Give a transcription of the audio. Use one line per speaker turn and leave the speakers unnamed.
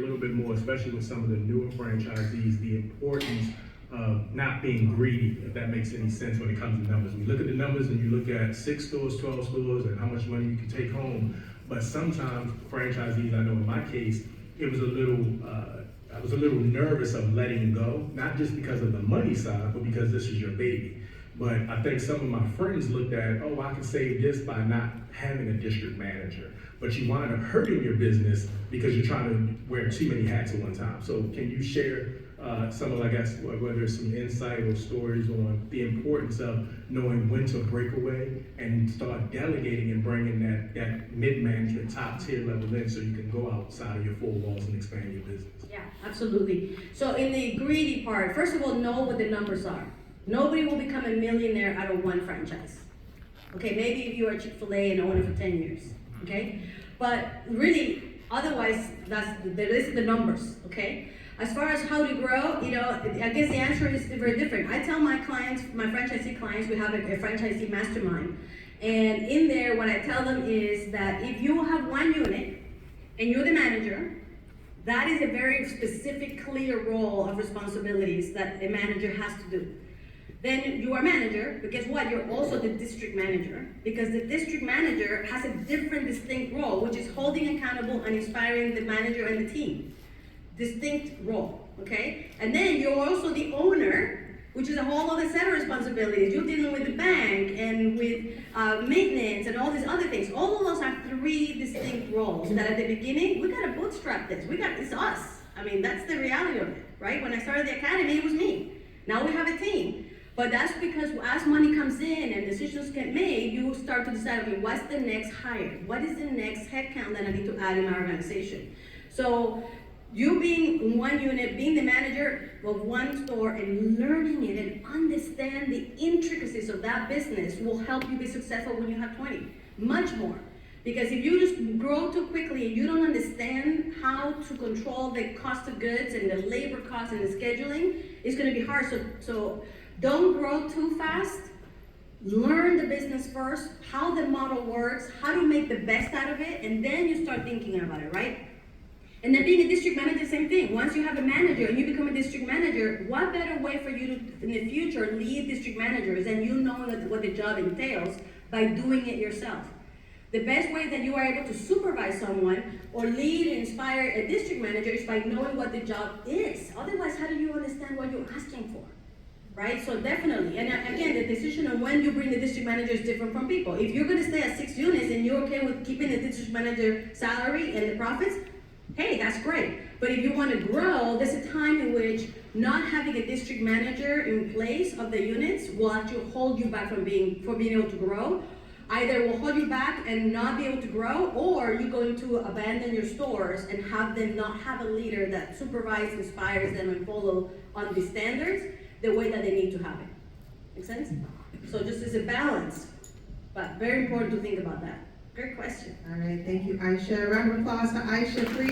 little bit more, especially with some of the newer franchisees, the importance of not being greedy, if that makes any sense when it comes to numbers. We look at the numbers and you look at 6 stores, 12 stores, and how much money you can take home. But sometimes franchisees, I know in my case, it was a little, I was a little nervous of letting go, not just because of the money side, but because this is your baby. But I think some of my friends looked at, oh, I can save this by not having a district manager. But you wind up hurting your business because you're trying to wear too many hats at one time. So can you share some of, I guess, whether it's some insight or stories on the importance of knowing when to break away and start delegating and bringing that mid-management, top-tier level in so you can go outside of your four walls and expand your business?
Yeah, absolutely. So in the greedy part, first of all, know what the numbers are. Nobody will become a millionaire out of one franchise. Okay, maybe if you are Chick-fil-A and own it for 10 years, okay? But really, otherwise, there is the numbers, okay? As far as how to grow, you know, I guess the answer is very different. I tell my clients, my franchisee clients, we have a franchisee mastermind. And in there, what I tell them is that if you have one unit and you're the manager, that is a very specific, clear role of responsibilities that a manager has to do. Then you are manager, but guess what? You're also the district manager, because the district manager has a different, distinct role, which is holding accountable and inspiring the manager and the team. Distinct role, okay? And then you're also the owner, which is a whole other set of responsibilities. You're dealing with the bank and with maintenance and all these other things. All of those are 3 distinct roles that at the beginning, we gotta bootstrap this. It's us. I mean, that's the reality of it, right? When I started the academy, it was me. Now we have a team. But that's because as money comes in and decisions get made, you start to decide, okay, what's the next hire? What is the next headcount that I need to add in my organization? So you being in one unit, being the manager of one store and learning it and understand the intricacies of that business will help you be successful when you have 20, much more. Because if you just grow too quickly and you don't understand how to control the cost of goods and the labor costs and the scheduling, it's gonna be hard. So don't grow too fast. Learn the business first, how the model works, how to make the best out of it, and then you start thinking about it, right? And then being a district manager, same thing. Once you have a manager and you become a district manager, what better way for you to, in the future, lead district managers and you know what the job entails by doing it yourself? The best way that you are able to supervise someone or lead and inspire a district manager is by knowing what the job is. Otherwise, how do you understand what you're asking for? Right? So definitely, and again, the decision on when you bring the district manager is different from people. If you're gonna stay at 6 units and you're okay with keeping the district manager salary and the profits, hey, that's great. But if you wanna grow, there's a time in which not having a district manager in place of the units will actually hold you back from being able to grow. Either will hold you back and not be able to grow, or you're going to abandon your stores and have them not have a leader that supervises, inspires them, and follow on the standards the way that they need to have it. Make sense? So just as a balance, but very important to think about that. Great question.
All right, thank you, Aisha. Round of applause for Aisha, please.